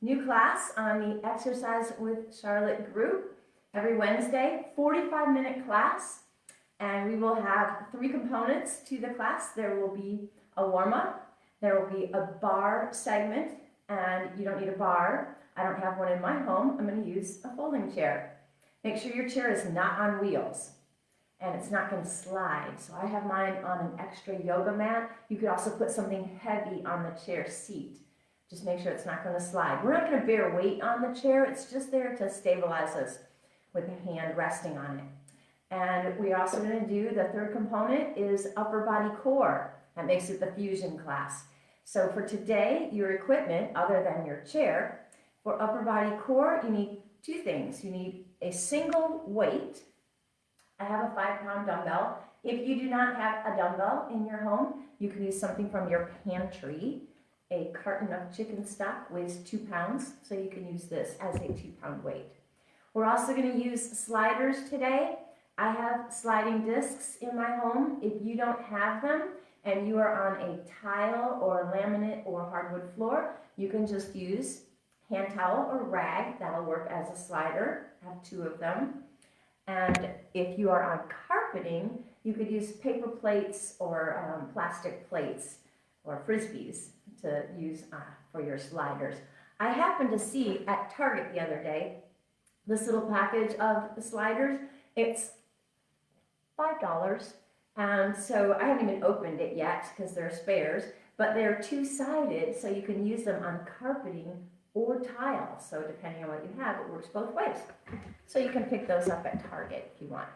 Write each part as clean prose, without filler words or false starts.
New class on the Exercise with Charlotte group every Wednesday, 45-minute class, and we will have 3 components to the class. There will be a warm-up, there will be a bar segment, and you don't need a bar. I don't have one in my home. I'm going to use a folding chair. Make sure your chair is not on wheels and it's not going to slide. So I have mine on an extra yoga mat. You could also put something heavy on the chair seat. Just make sure it's not going to slide. We're not going to bear weight on the chair. It's just there to stabilize us with the hand resting on it. And we're also going to do the 3rd component is upper body core. That makes it the fusion class. So for today, your equipment, other than your chair, for upper body core, you need 2 things. You need a single weight. I have a 5-pound dumbbell. If you do not have a dumbbell in your home, you can use something from your pantry. A carton of chicken stock weighs 2 pounds, so you can use this as a 2-pound weight. We're also going to use sliders today. I have sliding discs in my home. If you don't have them and you are on a tile or laminate or hardwood floor, you can just use hand towel or rag. That'll work as a slider. I have 2 of them. And if you are on carpeting, you could use paper plates or plastic plates or frisbees to use for your sliders. I happened to see at Target the other day this little package of the sliders. It's $5, and so I haven't even opened it yet because they're spares, but they're 2-sided, so you can use them on carpeting or tile. So depending on what you have, it works both ways. So you can pick those up at Target if you want.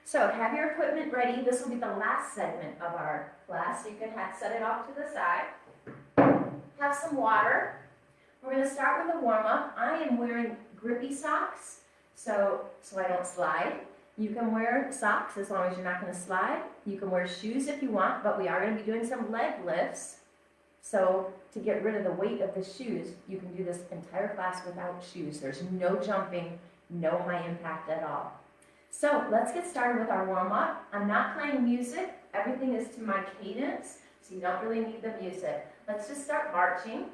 So have your equipment ready. This will be the last segment of our class. So you can set it off to the side. Have some water. We're going to start with a warm-up. I am wearing grippy socks so I don't slide. You can wear socks as long as you're not going to slide. You can wear shoes if you want, but we are going to be doing some leg lifts. So to get rid of the weight of the shoes, you can do this entire class without shoes. There's no jumping, no high impact at all. So let's get started with our warm-up. I'm not playing music. Everything is to my cadence, so you don't really need the music. Let's just start marching.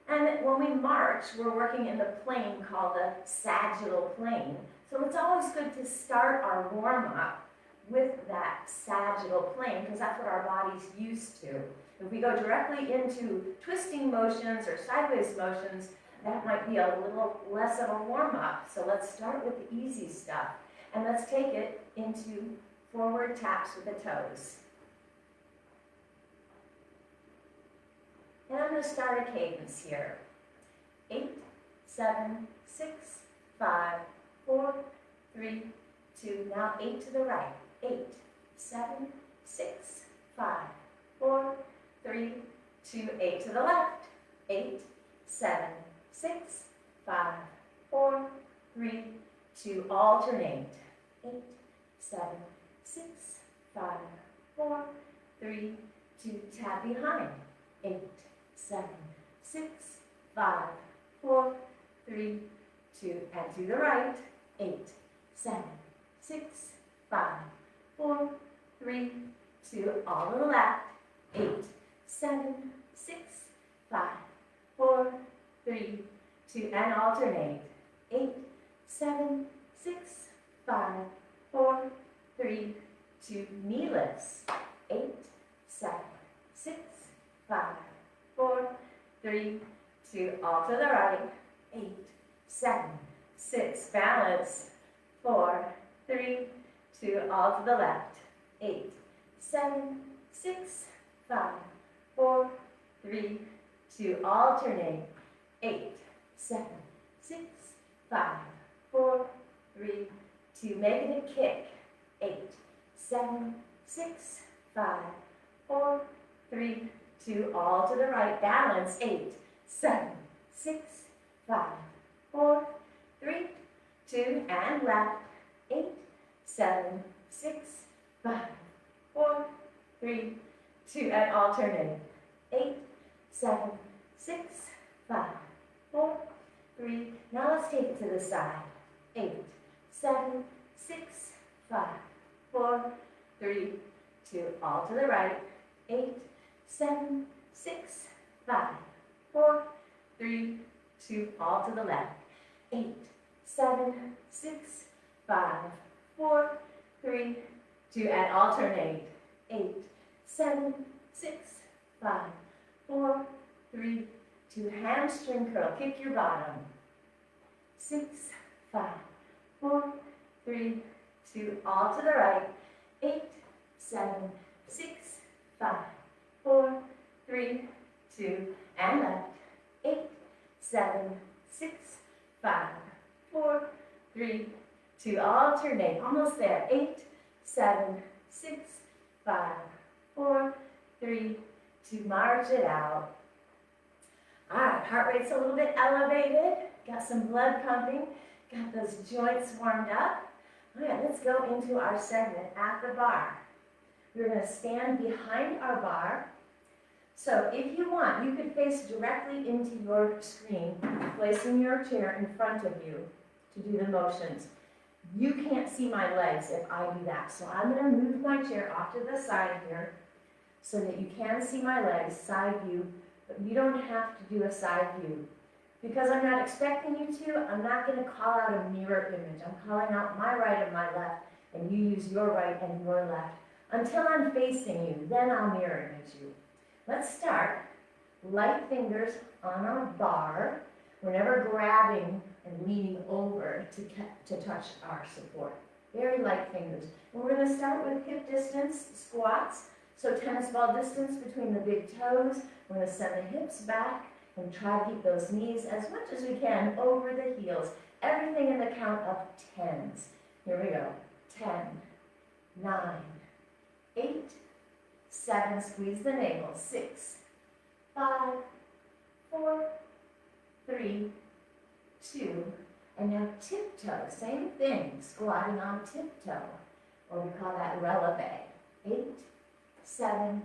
And when we march, we're working in the plane called the sagittal plane. So it's always good to start our warm-up with that sagittal plane because that's what our body's used to. If we go directly into twisting motions or sideways motions, that might be a little less of a warm-up. So let's start with the easy stuff. And let's take it into forward taps with the toes. And I'm going to start a cadence here. 8, 7, 6, 5, 4, 3, 2. Now 8 to the right. 8, 7, 6, 5, 4, 3, 2. 8 to the left. 8, 7, 6, 5, 4, 3, 2. Alternate. 8, 7, 6, 5, 4, 3, 2. Tap behind. 8, 7, 6, 5, 4, 3, 2. And to the right. 8, 7, 6, 5, 4, 3, 2. All to the left. 8, 7, 6, 5, 4, 3, 2. And alternate. 8, 7, 6, 5, 4, 3, 2. Knee lifts. 8, 7, 6, 5, 4, 3, 2. All to the right. 8, 7, 6. Balance. 4, 3, 2. All to the left. 8, 7, 6, 5, 4, 3, 2. Alternate. 8, 7, 6, 5, 4, 3, 2. Making a kick. 8, 7, 6, 5, 4, 3, 2. All to the right. Balance. 8, 7, 6, 5, 4, 3, 2. And left. 8, 7, 6, 5, 4, 3, 2. And alternate. 8, 7, 6, 5, 4, 3. Now let's take it to the side. 8, 7, 6, 5, 4, 3, 2. All to the right. 8, 7, 6, 5, 2, all to the left. 8, 7, 6, 5, 4, 3, 2, and alternate. 8, 7, 6, 5, 4, 3, 2, hamstring curl, kick your bottom. 6, 5, 4, 3, 2, all to the right. 8, 7, 6, 5, 4, 3, 2, and left. 8, 7, 6, 5, 4, 3, 2, alternate, almost there. 8, 7, 6, 5, 4, 3, 2, march it out. All right, heart rate's a little bit elevated, got some blood pumping, got those joints warmed up. All right, let's go into our segment at the bar. We're going to stand behind our bar. So if you want, you could face directly into your screen, placing your chair in front of you to do the motions. You can't see my legs if I do that, so I'm going to move my chair off to the side here so that you can see my legs, side view, but you don't have to do a side view. Because I'm not expecting you to, I'm not going to call out a mirror image. I'm calling out my right and my left, and you use your right and your left. Until I'm facing you, then I'll mirror image you. Let's start. Light fingers on our bar. We're never grabbing and leaning over to touch our support. Very light fingers. And we're going to start with hip distance squats. So tennis ball distance between the big toes. We're going to send the hips back and try to keep those knees as much as we can over the heels. Everything in the count of 10s. Here we go. 10, 9, 8, 7, squeeze the navel. 6, 5, 4, 3, 2, and now tiptoe. Same thing, squatting on tiptoe, or we call that releve. 8, 7,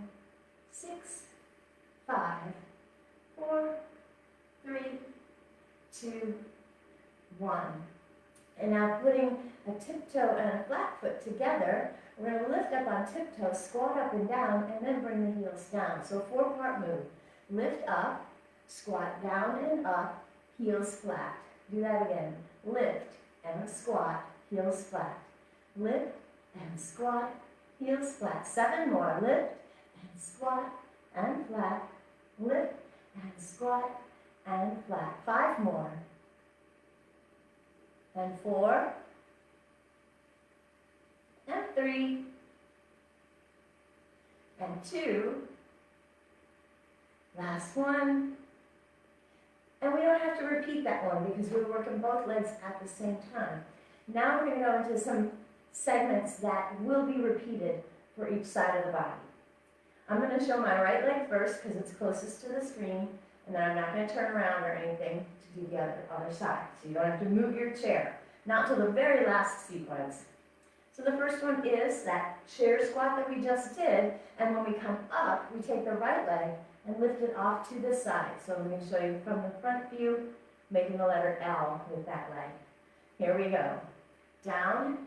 6, 5, 4, 3, 2, 1. And now putting a tiptoe and a flat foot together, we're going to lift up on tiptoe, squat up and down, and then bring the heels down. So 4-part move. Lift up, squat down and up, heels flat. Do that again. Lift and squat, heels flat. Lift and squat, heels flat. 7 more. Lift and squat and flat. Lift and squat and flat. 5 more. And 4. And 3. And 2. Last one. And we don't have to repeat that one because we're working both legs at the same time. Now we're going to go into some segments that will be repeated for each side of the body. I'm going to show my right leg first because it's closest to the screen, and then I'm not going to turn around or anything to do the other side. So you don't have to move your chair. Not till the very last sequence. So the first one is that chair squat that we just did, and when we come up, we take the right leg and lift it off to the side. So let me show you from the front view, making the letter L with that leg. Here we go. Down,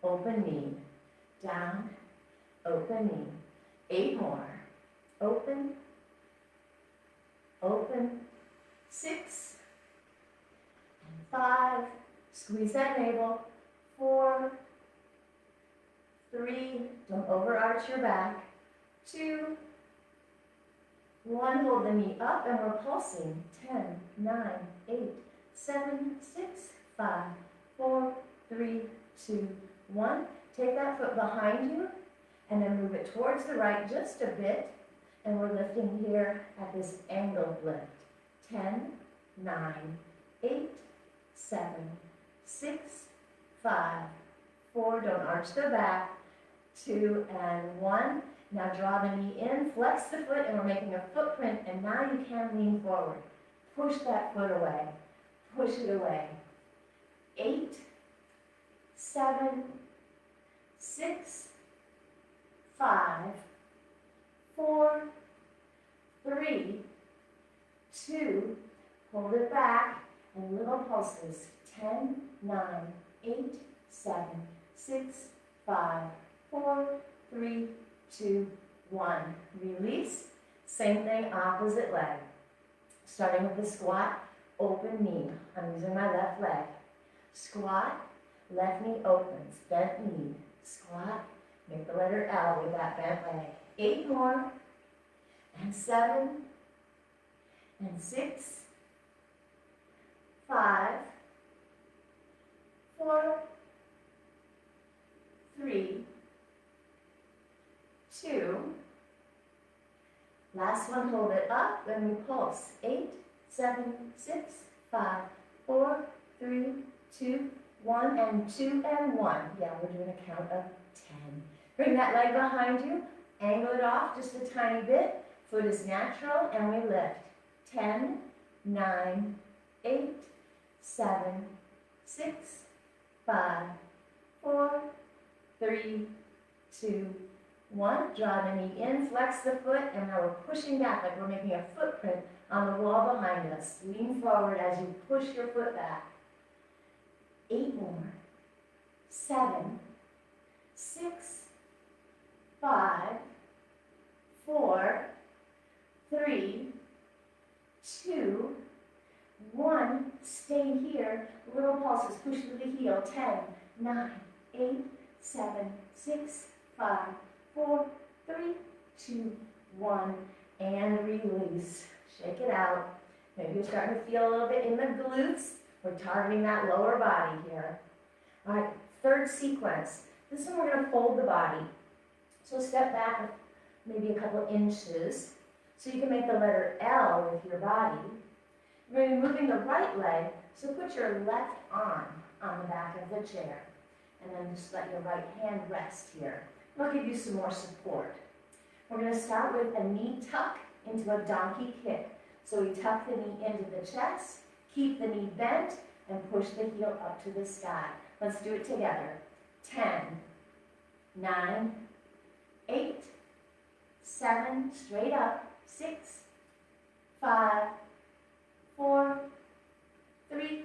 open knee. Down, open knee. 8 more. Open, open. 6, and 5. Squeeze that navel. 4, 3. Don't overarch your back. 2, 1, hold the knee up and we're pulsing. 10, 9, 8, 7, 6, 5, 4, 3, 2, 1. Take that foot behind you and then move it towards the right just a bit. And we're lifting here at this angled lift. 10, 9, 8, 7, 6, 5, 4. Don't arch the back. 2 and 1. Now draw the knee in, flex the foot, and we're making a footprint, and now you can lean forward. Push that foot away. Push it away. 8, 7, 6, 5, 4, 3, 2, hold it back, and little pulses. 10, 9, 8, 7, 6, 5, 4, 3, 2, 1. Release. Same thing, opposite leg. Starting with the squat, open knee. I'm using my left leg. Squat, left knee opens, bent knee. Squat, make the letter L with that bent leg. 8 more, and 7, and 6, 5, 4, 3, 2. Last one, hold it up, and we pulse. 8, 7, 6, 5, 4, 3, 2, 1, and 2, and 1. Yeah, we're doing a count of 10. Bring that leg behind you, angle it off just a tiny bit. Foot is natural, and we lift. 10, 9, 8, 7, 6, 5, 4, 3, 2, 1. Draw the knee in, flex the foot, and now we're pushing back like we're making a footprint on the wall behind us. Lean forward as you push your foot back. 8 more. 7, 6, 5, 4, 3, 2, 1. Stay here. Little pulses. Push through the heel. 10, 9, 8, 7, 6, 5, 4, 3, 2, 1. And release. Shake it out. Maybe you're starting to feel a little bit in the glutes. We're targeting that lower body here. All right, third sequence. This one we're going to fold the body. So step back maybe a couple inches so you can make the letter L with your body. You're going to be moving the right leg, so put your left arm on the back of the chair. And then just let your right hand rest here. It'll give you some more support. We're going to start with a knee tuck into a donkey kick. So we tuck the knee into the chest, keep the knee bent, and push the heel up to the sky. Let's do it together. 10, 9, 8, 7, straight up, 6, 5, 4, 3,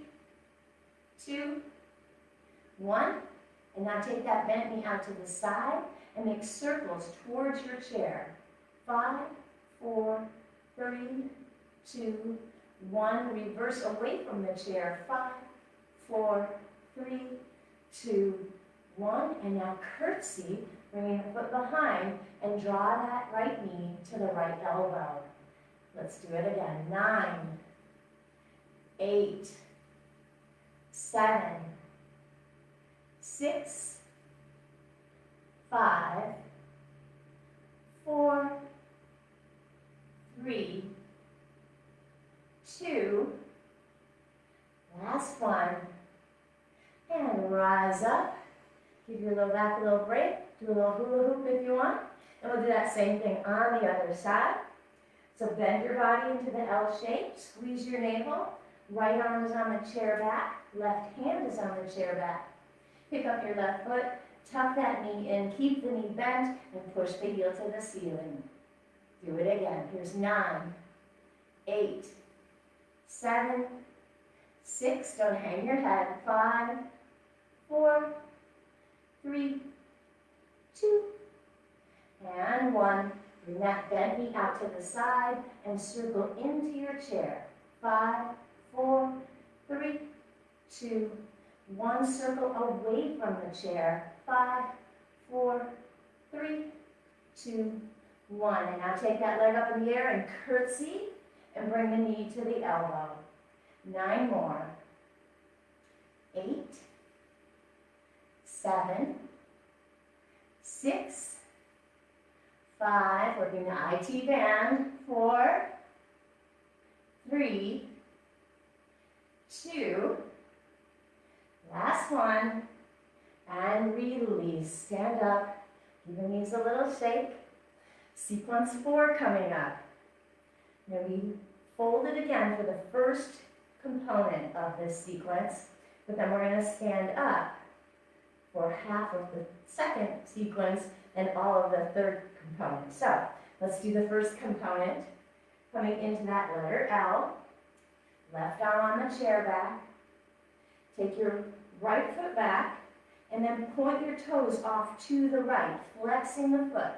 2, 1. And now take that bent knee out to the side and make circles towards your chair. 5, 4, 3, 2, 1. Reverse away from the chair. 5, 4, 3, 2, 1. And now curtsy, bringing the foot behind and draw that right knee to the right elbow. Let's do it again. 9, 8, 7, 6, 5, 4, 3, 2, last one, and rise up. Give your low back a little break. Do a little hula hoop if you want. And we'll do that same thing on the other side. So bend your body into the L shape. Squeeze your navel. Right arm is on the chair back. Left hand is on the chair back. Pick up your left foot. Tuck that knee in. Keep the knee bent and push the heel to the ceiling. Do it again. Here's 9, 8, 7, 6. Don't hang your head. 5, 4, 3, 2, and 1. Bring that bent knee out to the side and circle into your chair. 5, 4, 3, 2, 1. Circle away from the chair. 5, 4, 3, 2, 1. And now take that leg up in the air and curtsy and bring the knee to the elbow. 9 more. 8, 7, 6, 5, working the IT band. 4, 3, 2, last one, and release. Stand up, give the knees a little shake. Sequence 4 coming up. Now we fold it again for the first component of this sequence, but then we're going to stand up for half of the second sequence and all of the third component. So let's do the first component. Coming into that letter L, left arm on the chair back. Take your right foot back and then point your toes off to the right, flexing the foot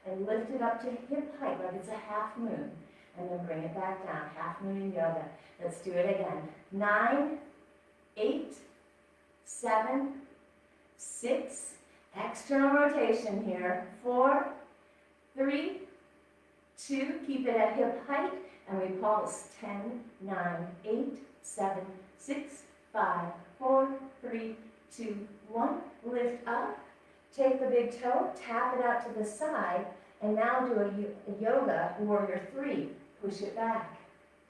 and lift it up to hip height like it's a half moon. and then bring it back down. Half moon in yoga. Let's do it again. 9, 8, 7, 6, external rotation here. 4, 3, 2, keep it at hip height, and we pulse. 10, 9, 8, 7, 6, 5, 4, 3, 2, 1. Lift up. Take the big toe, tap it out to the side, and now do a yoga warrior 3. Push it back.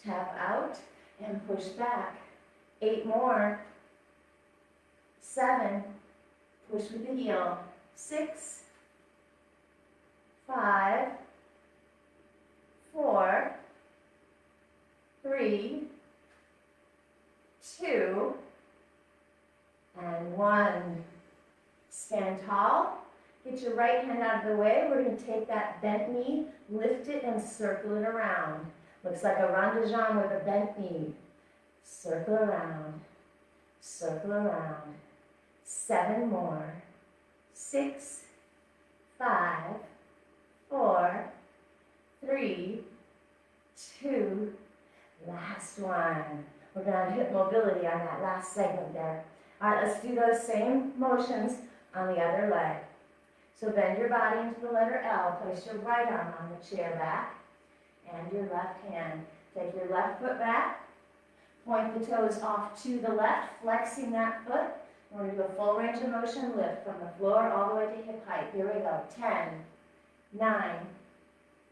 Tap out and push back. 8 more. 7. Push with the heel. 6, 5, 4, 3, 2, and 1. Stand tall. Get your right hand out of the way. We're going to take that bent knee, lift it, and circle it around. Looks like a rond de jambe with a bent knee. Circle around. Circle around. 7 more. 6, 5, 4, 3, 2, last one. We're going to have hip mobility on that last segment there. All right, let's do those same motions on the other leg. So bend your body into the letter L. Place your right arm on the chair back and your left hand. Take your left foot back. Point the toes off to the left, flexing that foot. We're going to do a full range of motion lift from the floor all the way to hip height. Here we go. 10, 9,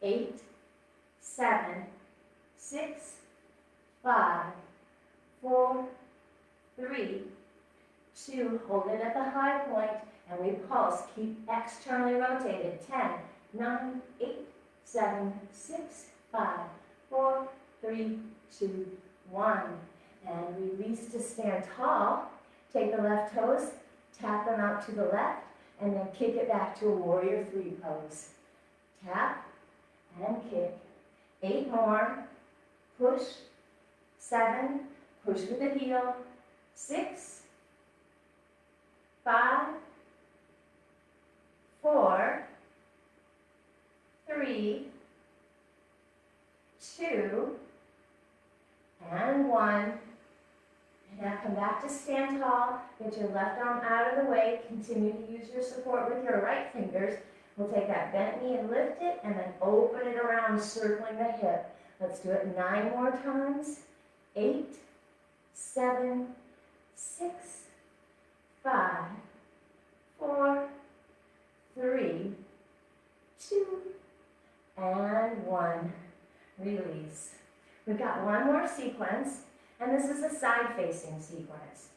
8, 7, 6, 5, 4, 3, 2. Hold it at the high point, and we pulse. Keep externally rotated. 10, 9, 8, 7, 6, 5, 4, 3, 2, 1. And release to stand tall. Take the left toes, tap them out to the left, and then kick it back to a warrior 3 pose. Tap and kick. 8 more. Push. 7. Push with the heel. 6, 5, 4, 3, 2, and 1. Now come back to stand tall. Get your left arm out of the way. Continue to use your support with your right fingers. We'll take that bent knee and lift it, and then open it around, circling the hip. Let's do it 9 more times. 8, 7, 6, 5, 4, 3, 2, and 1. Release. We've got one more sequence, and this is a side-facing sequence.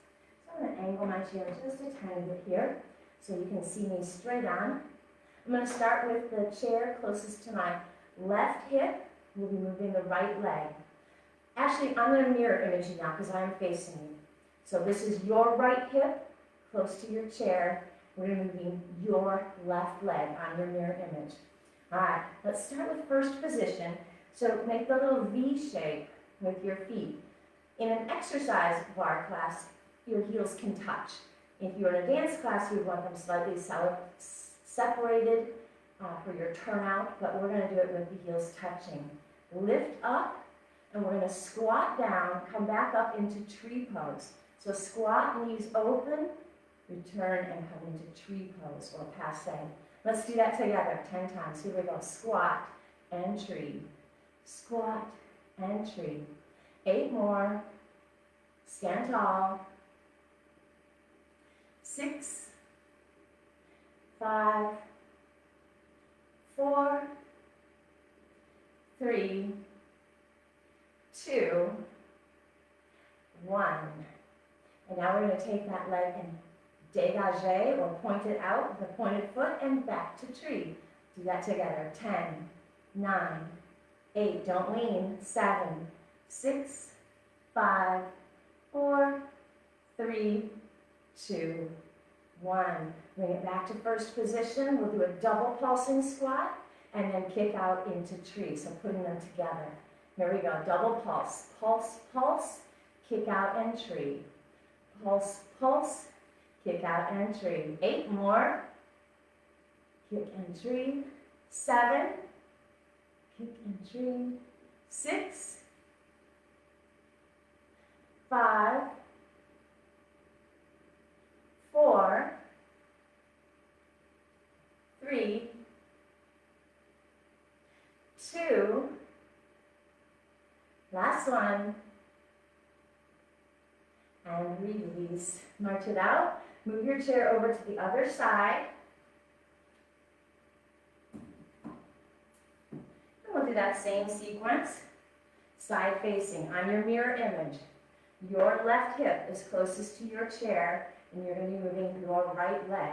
So I'm going to angle my chair just a tiny bit here so you can see me straight on. I'm going to start with the chair closest to my left hip. We'll be moving the right leg. Actually, I'm going to mirror image you now because I'm facing you. So this is your right hip close to your chair. We're moving your left leg on your mirror image. All right, let's start with first position. So make the little V shape with your feet. In an exercise bar class, your heels can touch. If you're in a dance class, you would want them slightly separated for your turnout, but we're going to do it with the heels touching. Lift up, and we're going to squat down, come back up into tree pose. So squat, knees open, return, and come into tree pose or passe. Let's do that together 10 times. Here we go. Squat and tree. Squat and tree. 8 more. Stand tall. 6, 5, 4, 3, 2, 1. And now we're going to take that leg and dégagé or point it out with a pointed foot and back to tree. Do that together. 10, 9, 8, don't lean. 7, 6, 5, 4, 3, 2, 1. Bring it back to first position. We'll do a double pulsing squat and then kick out into tree. So putting them together. Here we go. Double pulse. Pulse, pulse, kick out and tree. Pulse, pulse, kick out and tree. 8 more. Kick and tree. 7. Kick and tree. 6, 5, 4, 3, 2, last one, and release. March it out. Move your chair over to the other side. And we'll do that same sequence. Side facing on your mirror image. Your left hip is closest to your chair, and you're going to be moving your right leg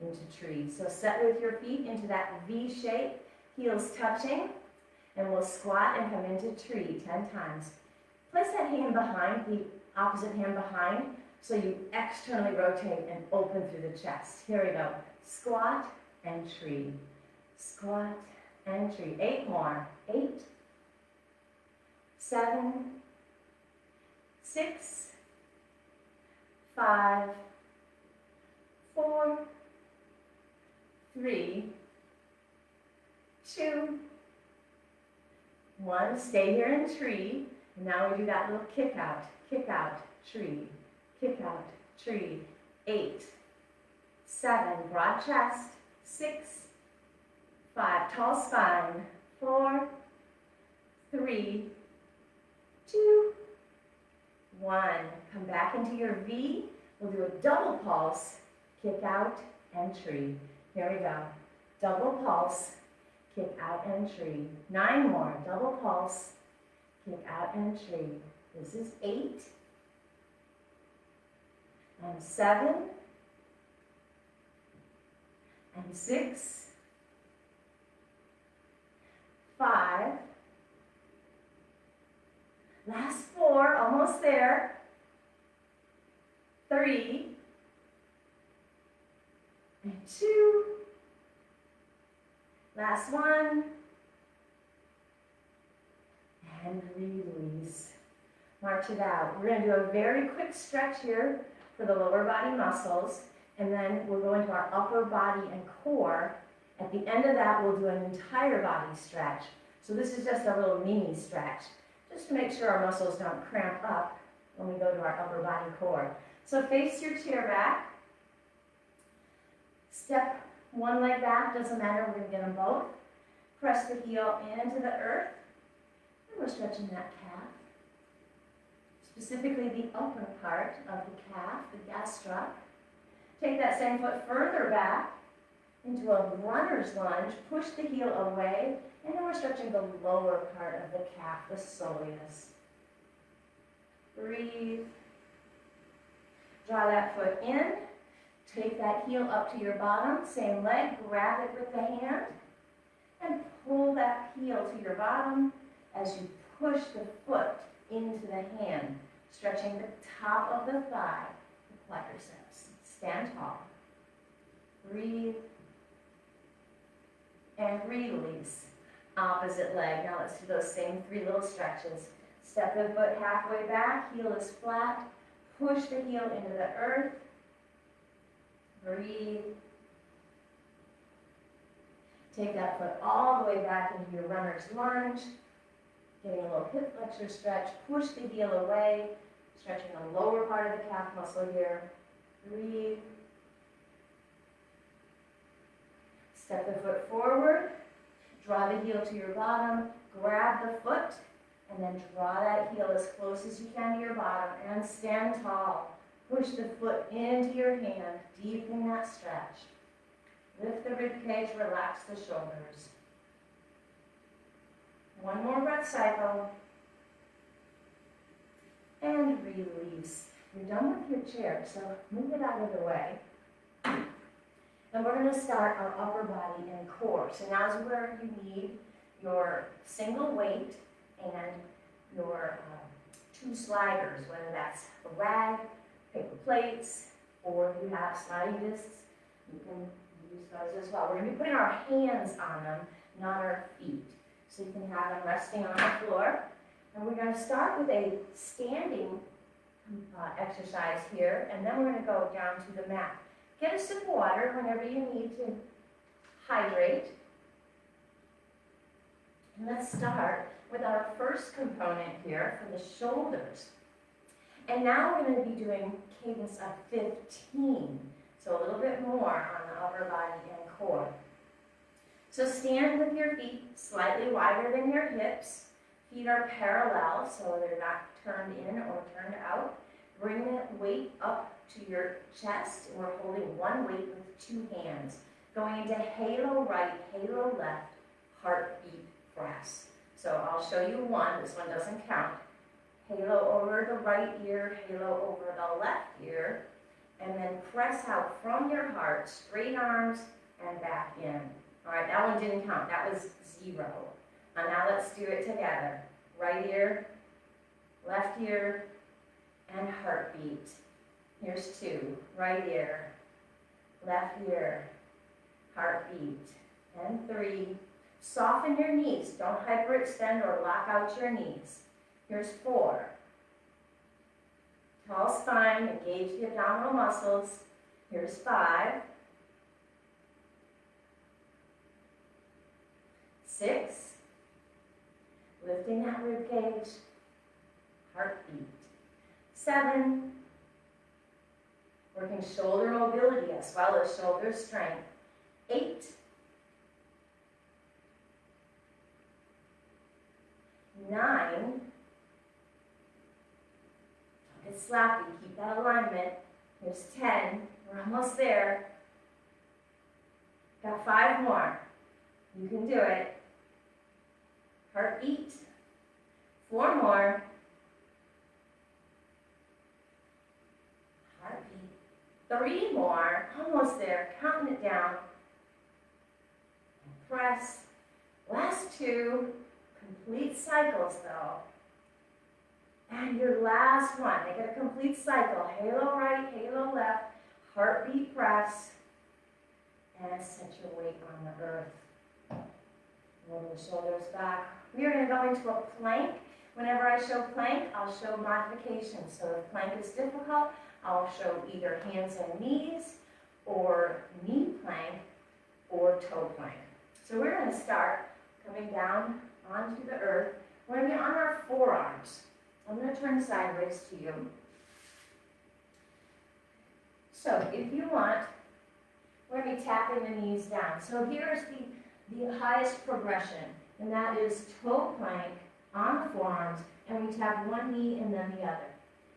into tree. So set with your feet into that V shape, heels touching, and we'll squat and come into tree 10 times. Place that hand behind, the opposite hand behind, so you externally rotate and open through the chest. Here we go. Squat and tree. Squat and tree. 8 more. 8, 7, 6, 5, 4, 3, 2, 1. Stay here in tree. And now we do that little kick out, tree, kick out, tree. 8, 7, broad chest. 6, 5, tall spine. 4, 3, 2, 1. Come back into your V. We'll do a double pulse, kick out and tree. Here we go. Double pulse, kick out and tree. 9 more. Double pulse, kick out and tree. This is 8 and 7 and 6, 5. Last 4, almost there. 3 and 2. Last 1. And release. March it out. We're going to do a very quick stretch here for the lower body muscles, and then we'll go into our upper body and core. At the end of that, we'll do an entire body stretch. So this is just a little mini stretch, just to make sure our muscles don't cramp up when we go to our upper body core. So face your chair back. Step one leg back, doesn't matter, we're going to get them both. Press the heel into the earth. And we're stretching that calf. Specifically the upper part of the calf, the gastroc. Take that same foot further back into a runner's lunge. Push the heel away. And then we're stretching the lower part of the calf, the soleus. Breathe. Draw that foot in. Take that heel up to your bottom. Same leg. Grab it with the hand. And pull that heel to your bottom as you push the foot into the hand, stretching the top of the thigh, the quadriceps. Stand tall. Breathe. And release. Opposite leg. Now let's do those same 3 little stretches. Step the foot halfway back, heel is flat. Push the heel into the earth. Breathe. Take that foot all the way back into your runner's lunge. Getting a little hip flexor stretch. Push the heel away. Stretching the lower part of the calf muscle here. Breathe. Step the foot forward. Draw the heel to your bottom. Grab the foot. And then draw that heel as close as you can to your bottom. And stand tall. Push the foot into your hand. Deepen that stretch. Lift the rib cage. Relax the shoulders. One more breath cycle. And release. You're done with your chair, so move it out of the way. And we're going to start our upper body and core. So now is where you need your single weight and your 2 sliders, whether that's a rag, paper plates, or if you have sliding discs, you can use those as well. We're going to be putting our hands on them, not our feet. So you can have them resting on the floor. And we're going to start with a standing exercise here, and then we're going to go down to the mat. Get a sip of water whenever you need to hydrate. And let's start with our first component here for the shoulders. And now we're going to be doing cadence of 15, so a little bit more on the upper body and core. So stand with your feet slightly wider than your hips. Feet are parallel, so they're not turned in or turned out. Bring the weight up to your chest. We're holding one weight with two hands. Going into halo right, halo left, heartbeat press. So I'll show you one. This one doesn't count. Halo over the right ear, halo over the left ear, and then press out from your heart, straight arms, and back in. All right, that one didn't count. That was 0. And now let's do it together. Right ear, left ear, and heartbeat. Here's 2. Right ear, left ear, heartbeat. And 3. Soften your knees. Don't hyperextend or lock out your knees. Here's 4. Tall spine, engage the abdominal muscles. Here's 5. 6. Lifting that rib cage. Heartbeat. 7. Working shoulder mobility as well as shoulder strength. 8. 9. Don't get sloppy. Keep that alignment. Here's 10. We're almost there. Got 5 more. You can do it. Heartbeat. 4 more. Heartbeat. 3 more. Almost there. Counting it down. And press. Last 2. Complete cycles though. And your last one. Make it a complete cycle. Halo right, halo left. Heartbeat press. And set your weight on the earth. Roll the shoulders back. We are going to go into a plank. Whenever I show plank, I'll show modifications. So if plank is difficult, I'll show either hands and knees, or knee plank, or toe plank. So we're going to start coming down onto the earth. We're going to be on our forearms. I'm going to turn sideways to you. So if you want, we're going to be tapping the knees down. So here's the highest progression, and that is toe plank on the forearms, and we tap one knee and then the other.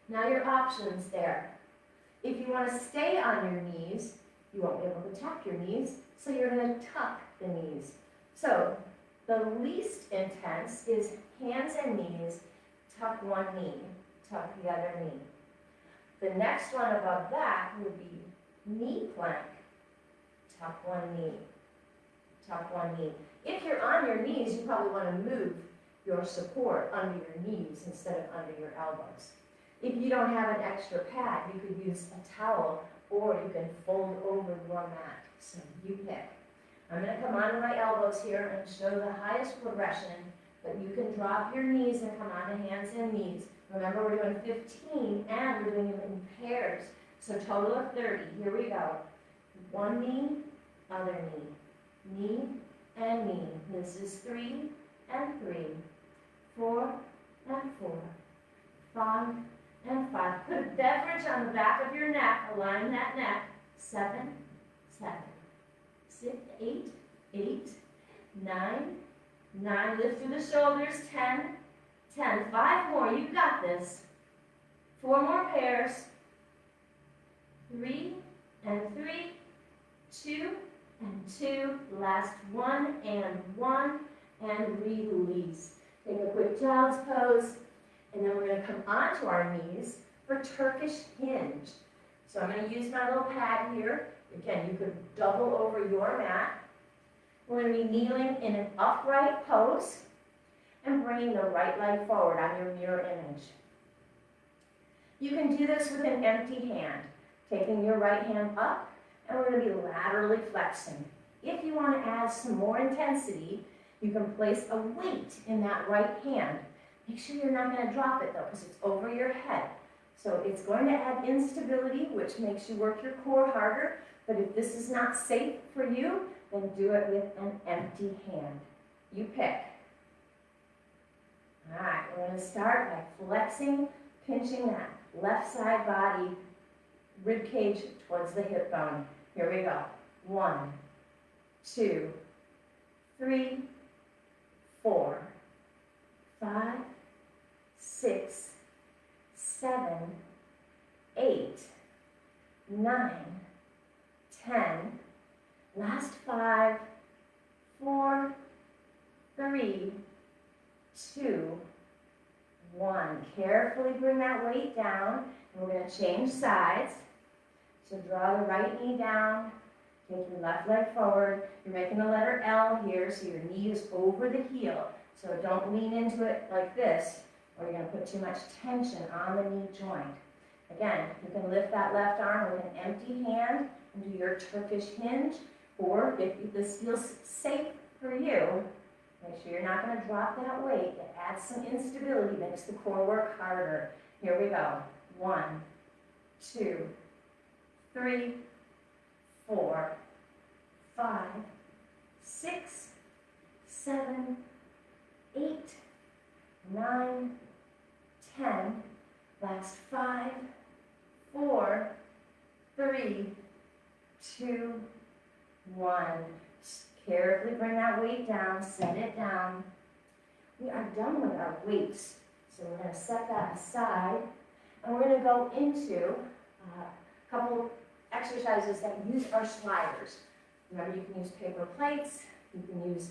Now your options there. If you want to stay on your knees, you won't be able to tap your knees, so you're going to tuck the knees. So the least intense is hands and knees, tuck one knee, tuck the other knee. The next one above that would be knee plank, tuck one knee, tuck one knee. If you're on your knees, you probably want to move your support under your knees instead of under your elbows. If you don't have an extra pad, you could use a towel, or you can fold over your mat. So you pick. I'm going to come onto my elbows here and show the highest progression, but you can drop your knees and come onto hands and knees. Remember, we're doing 15 and we're doing them in pairs. So total of 30. Here we go. One knee, other knee. Knee and knee. This is 3 and 3. 4 and 4. 5 and 5. Put leverage on the back of your neck. Align that neck. 7, 7. 6, 8, 8, 9, 9. Lift through the shoulders. 10, 10. 5 more. You got this. 4 more pairs. 3 and 3. 2 and 2. Last 1 and 1. And release. Take a quick child's pose. And then we're going to come onto our knees for Turkish hinge. So I'm going to use my little pad here. Again, you could double over your mat. We're going to be kneeling in an upright pose and bringing the right leg forward on your mirror image. You can do this with an empty hand, taking your right hand up, and we're going to be laterally flexing. If you want to add some more intensity, you can place a weight in that right hand. Make sure you're not going to drop it though, because it's over your head. So it's going to add instability, which makes you work your core harder. But if this is not safe for you, then do it with an empty hand. You pick. All right, we're going to start by flexing, pinching that left side body, rib cage towards the hip bone. Here we go. 1, 2, 3, 4, 5, 6, 7, 8, 9, 10. Last 5, 4, 3, 2, 1. Carefully bring that weight down. And we're going to change sides. So draw the right knee down. Take your left leg forward. You're making the letter L here, so your knee is over the heel. So don't lean into it like this, or you're going to put too much tension on the knee joint. Again, you can lift that left arm with an empty hand and do your Turkish hinge, or if this feels safe for you, make sure you're not going to drop that weight. It adds some instability, makes the core work harder. Here we go. 1, 2, 3, 4, 5, 6, 7, 8, 9, 10. Last 5, 4, 3, 2, 1. Just carefully bring that weight down, set it down. We are done with our weights, so we're going to set that aside, and we're going to go into a couple exercises that use our sliders. Remember, you can use paper plates, you can use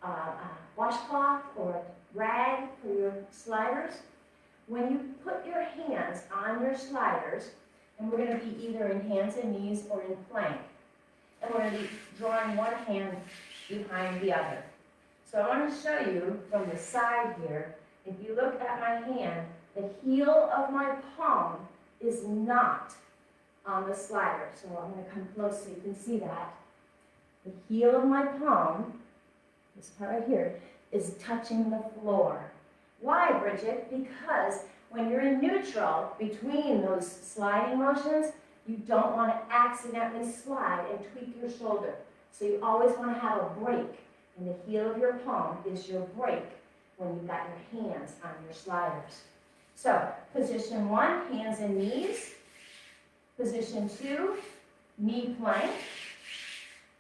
a washcloth or a rag for your sliders. When you put your hands on your sliders, and we're going to be either in hands and knees or in plank, and we're going to be drawing one hand behind the other. So I want to show you from the side here. If you look at my hand, the heel of my palm is not on the slider. So I'm going to come close so you can see that. The heel of my palm, this part right here, is touching the floor. Why, Bridget? Because when you're in neutral between those sliding motions, you don't want to accidentally slide and tweak your shoulder. So you always want to have a break. And the heel of your palm is your break when you've got your hands on your sliders. So, position 1, hands and knees. Position 2, knee plank.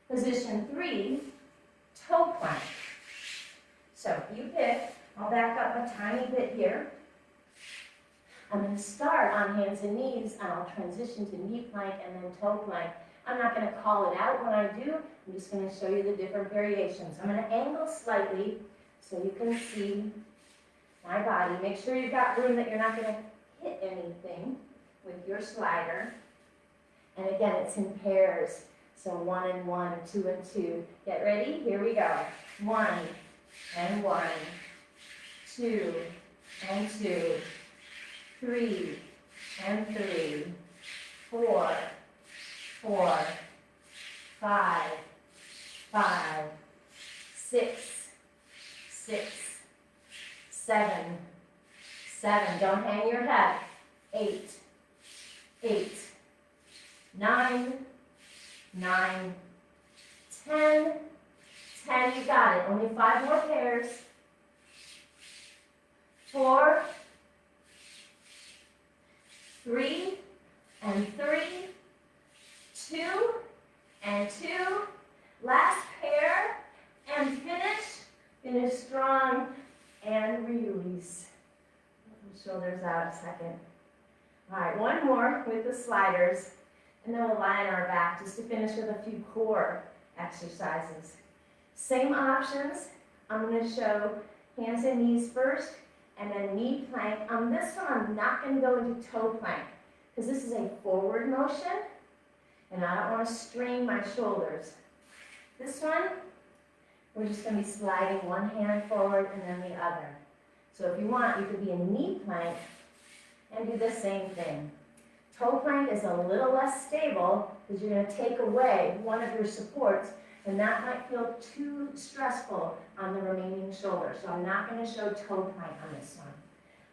Position 3, toe plank. So, you pick. I'll back up a tiny bit here. I'm going to start on hands and knees, and I'll transition to knee plank and then toe plank. I'm not going to call it out when I do. I'm just going to show you the different variations. I'm going to angle slightly so you can see my body. Make sure you've got room that you're not going to hit anything with your slider. And again, it's in pairs. So 1 and 1, 2 and 2. Get ready? Here we go. 1 and 1, 2 and 2, 3 and 3, 4, 4, 5, 5, 6, 6, 7, 7. Don't hang your head. 8, 8, 9, 9, 10, 10. You got it. Only 5 more pairs. 4, 3 and 3, 2 and 2. Last pair and finish. Finish strong and release. Shoulders out a second. All right, one more with the sliders, and then we'll lie on our back just to finish with a few core exercises. Same options. I'm going to show hands and knees first, and then knee plank. On this one, I'm not going to go into toe plank because this is a forward motion, and I don't want to strain my shoulders. This one, we're just going to be sliding one hand forward and then the other. So if you want, you could be in knee plank and do the same thing. Toe plank is a little less stable because you're going to take away one of your supports, and that might feel too stressful on the remaining shoulder. So I'm not going to show toe plank on this one.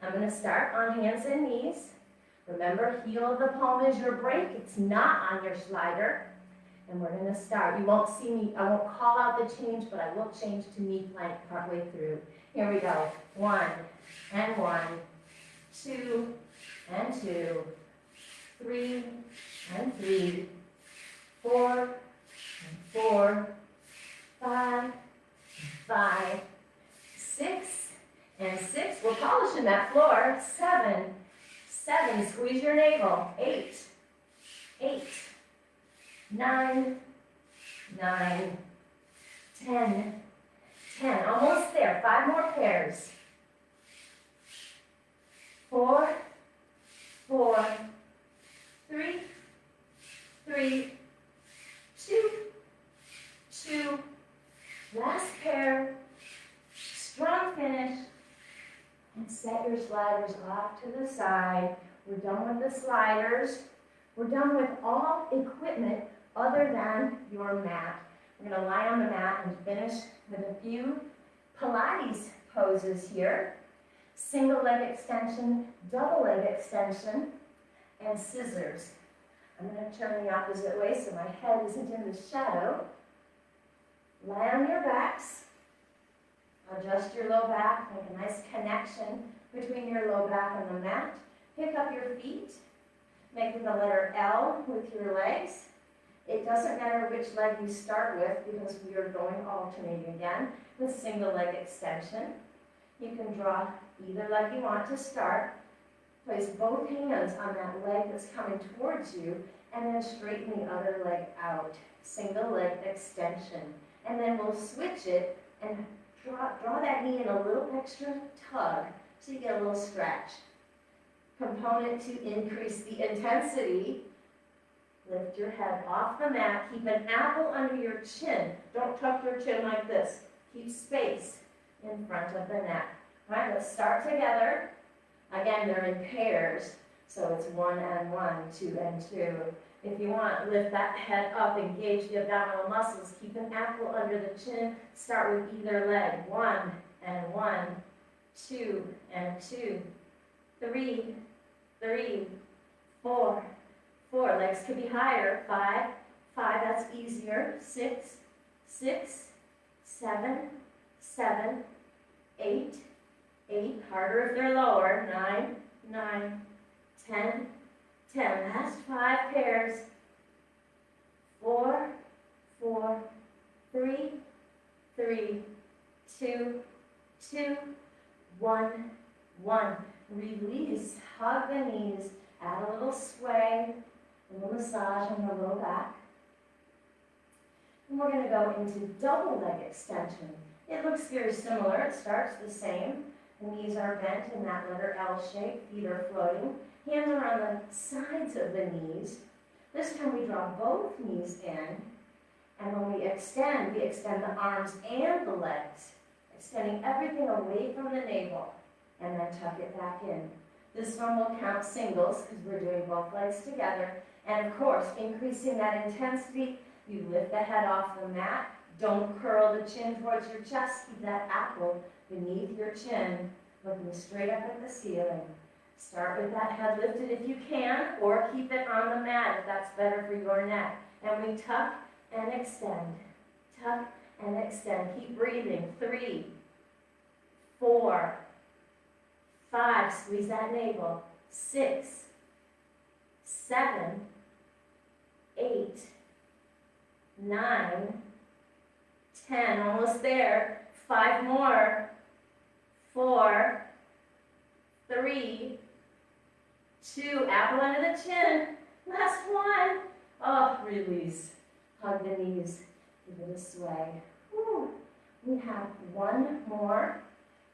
I'm going to start on hands and knees. Remember, heel of the palm is your break. It's not on your slider. And we're gonna start. You won't see me, I won't call out the change, but I will change to knee plank partway through. Here we go. 1 and 1, 2 and 2, 3 and 3, 4 and 4, 5, 5, 6 and 6. We're polishing that floor. 7, 7. Squeeze your navel. 8, 8, 9, 9, 10, 10. Almost there. 5 more pairs. 4, 4, 3, 3, 2, 2. Last pair. Strong finish. And set your sliders off to the side. We're done with the sliders. We're done with all equipment other than your mat. We're going to lie on the mat and finish with a few Pilates poses here. Single leg extension, double leg extension, and scissors. I'm going to turn the opposite way so my head isn't in the shadow. Lie on your backs. Adjust your low back, make a nice connection between your low back and the mat. Pick up your feet. Make the letter L with your legs. It doesn't matter which leg you start with because we are going alternating again with single leg extension. You can draw either leg you want to start. Place both hands on that leg that's coming towards you and then straighten the other leg out. Single leg extension. And then we'll switch it and draw that knee in a little extra tug so you get a little stretch. Component to increase the intensity. Lift your head off the mat. Keep an apple under your chin. Don't tuck your chin like this. Keep space in front of the neck. All right, let's start together. Again, they're in pairs, so it's 1 and 1, 2 and 2. If you want, lift that head up, engage the abdominal muscles. Keep an apple under the chin. Start with either leg. 1 and 1, 2 and 2, 3, 3, 4, 4. Legs could be higher. 5, 5. That's easier. 6, 6, 7, 7, 8, 8. Harder if they're lower. 9, 9, 10. 10. Last 5 pairs. 4, 4, 3, 3, 2, 2, 1, 1. Release. Hug the knees. Add a little sway, a little massage on the low back. And we're going to go into double leg extension. It looks very similar. It starts the same. The knees are bent in that letter L shape. Feet are floating. Hands are on the sides of the knees. This time we draw both knees in. And when we extend the arms and the legs, extending everything away from the navel, and then tuck it back in. This one will count singles because we're doing both legs together. And of course, increasing that intensity, you lift the head off the mat. Don't curl the chin towards your chest. Keep that apple beneath your chin, looking straight up at the ceiling. Start with that head lifted if you can, or keep it on the mat if that's better for your neck. And we tuck and extend. Tuck and extend. Keep breathing. 3, 4, 5. Squeeze that navel. 6, 7, 8, 9, 10. Almost there. 5 more. 4, 3, 2. Apple under the chin. Last one. Oh, release. Hug the knees. Give it a sway. Whew. We have one more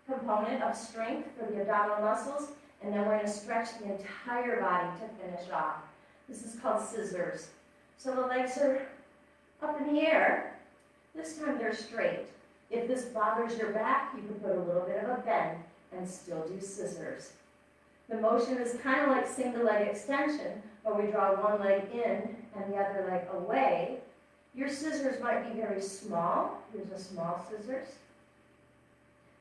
component of strength for the abdominal muscles, and then we're going to stretch the entire body to finish off. This is called scissors. So the legs are up in the air. This time they're straight. If this bothers your back, you can put a little bit of a bend and still do scissors. The motion is kind of like single leg extension, where we draw one leg in and the other leg away. Your scissors might be very small. Here's a small scissors.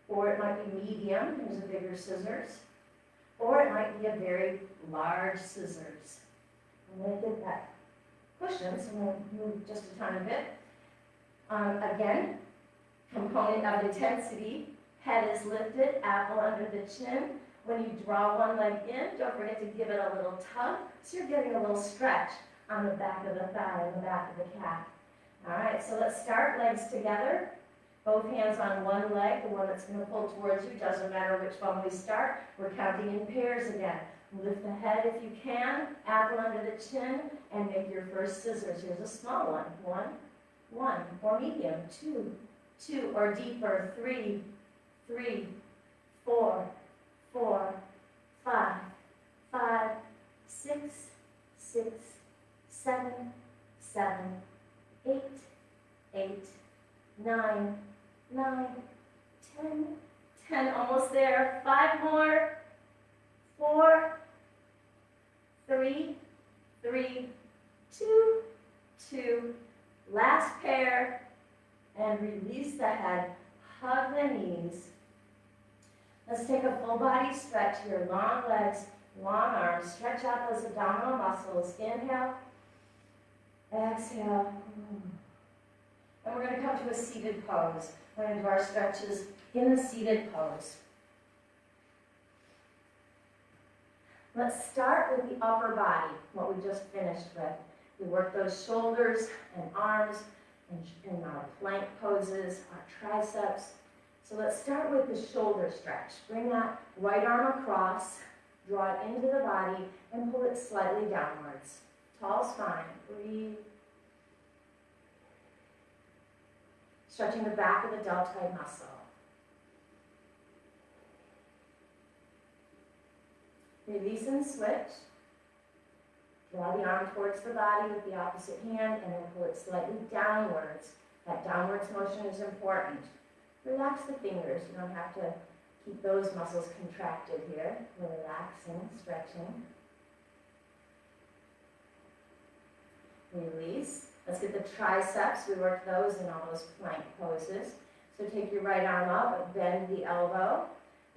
Or it might be medium. Here's a bigger scissors. Or it might be a very large scissors. I'm going to get that cushions, and we'll move just a tiny bit. Again, component of intensity, head is lifted, apple under the chin. When you draw one leg in, don't forget to give it a little tug, so you're getting a little stretch on the back of the thigh and the back of the calf. All right, so let's start, legs together. Both hands on one leg, the one that's going to pull towards you. Doesn't matter which one we start. We're counting in pairs again. Lift the head if you can, apple under the chin, and make your first scissors. Here's a small one. One, or medium. Two, or deeper. Three, four, five, six, seven, eight, nine, 10, almost there. 5 more. 4, 3, 2. Last pair. And release the head. Hug the knees. Let's take a full body stretch here. Long legs, long arms. Stretch out those abdominal muscles. Inhale. Exhale. And we're going to come to a seated pose. We're going to do our stretches in the seated pose. Let's start with the upper body, what we just finished with. We work those shoulders and arms in our plank poses, our triceps. So let's start with the shoulder stretch. Bring that right arm across, draw it into the body, and pull it slightly downwards. Tall spine. Breathe. Stretching the back of the deltoid muscle. Release and switch. Draw the arm towards the body with the opposite hand and then pull it slightly downwards. That downwards motion is important. Relax the fingers. You don't have to keep those muscles contracted here. Relaxing, stretching. Release. Let's get the triceps. We work those in all those plank poses. So take your right arm up, bend the elbow.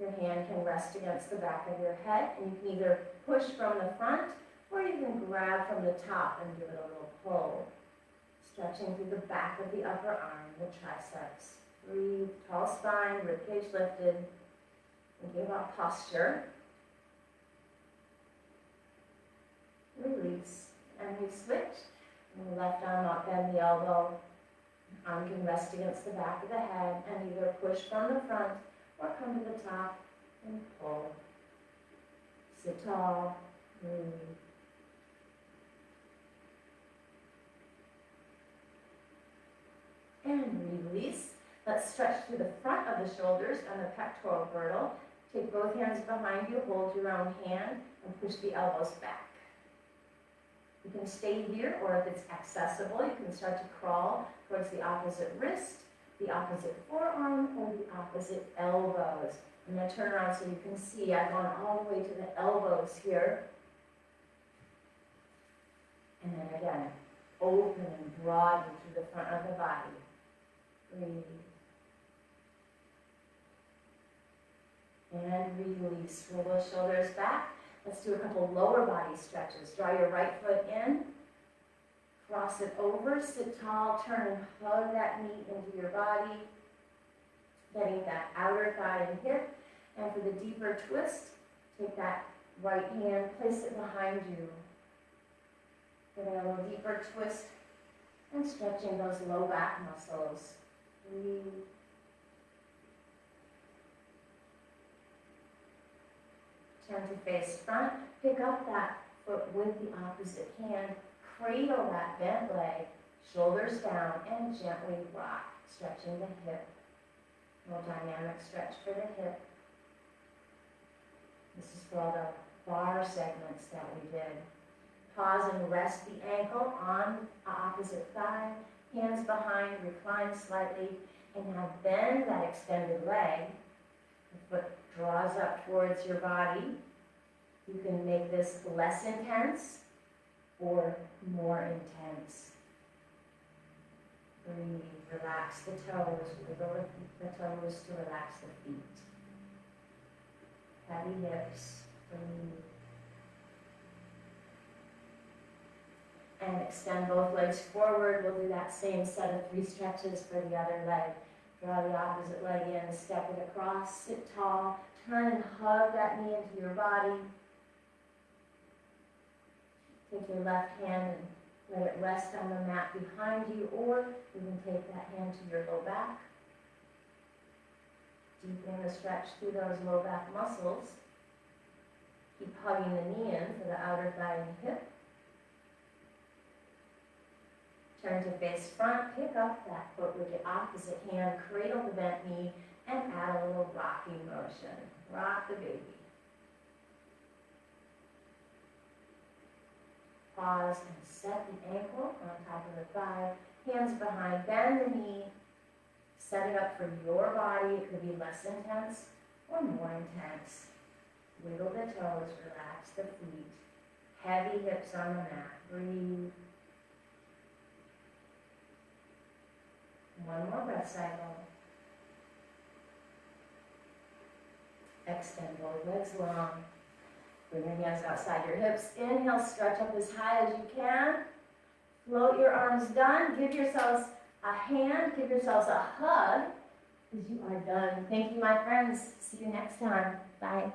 Your hand can rest against the back of your head, and you can either push from the front, or you can grab from the top and give it a little pull. Stretching through the back of the upper arm, the triceps. Breathe, tall spine, ribcage lifted. Thinking about posture. Release, and we switch. And the left arm up, bend the elbow. Arm can rest against the back of the head and either push from the front or come to the top and pull. Sit tall, breathe. And release. Let's stretch through the front of the shoulders and the pectoral girdle. Take both hands behind you, hold your own hand, and push the elbows back. You can stay here, or if it's accessible, you can start to crawl towards the opposite wrist, the opposite forearm, or the opposite elbows. I'm going to turn around so you can see I've gone all the way to the elbows here. And then again, open and broaden through the front of the body. Breathe. And release. Roll those shoulders back. Let's do a couple lower body stretches. Draw your right foot in, cross it over, sit tall, turn and hug that knee into your body, getting that outer thigh and hip. And for the deeper twist, take that right hand, place it behind you. Getting a little deeper twist and stretching those low back muscles. Breathe. Turn to face front, pick up that foot with the opposite hand, cradle that bent leg, shoulders down, and gently rock, stretching the hip. A little dynamic stretch for the hip. This is for all the bar segments that we did. Pause and rest the ankle on the opposite thigh, hands behind, recline slightly, and now bend that extended leg. The foot draws up towards your body. You can make this less intense or more intense. Breathe, relax the toes, wiggle the toes to relax the feet. Heavy hips, breathe. And extend both legs forward. We'll do that same set of 3 stretches for the other leg. Draw the opposite leg in, step it across, sit tall, turn and hug that knee into your body. Take your left hand and let it rest on the mat behind you, or you can take that hand to your low back. Deepen the stretch through those low back muscles. Keep hugging the knee in for the outer thigh and hip. Turn to face front, pick up that foot with the opposite hand, cradle the bent knee, and add a little rocking motion. Rock the baby. Pause and set the ankle on top of the thigh, hands behind, bend the knee, set it up for your body. It could be less intense or more intense. Wiggle the toes, relax the feet, heavy hips on the mat. Breathe. One more breath cycle. Extend both legs long. Bring your hands outside your hips. Inhale, stretch up as high as you can. Float your arms down. Give yourselves a hand. Give yourselves a hug as you are done. Thank you, my friends. See you next time. Bye.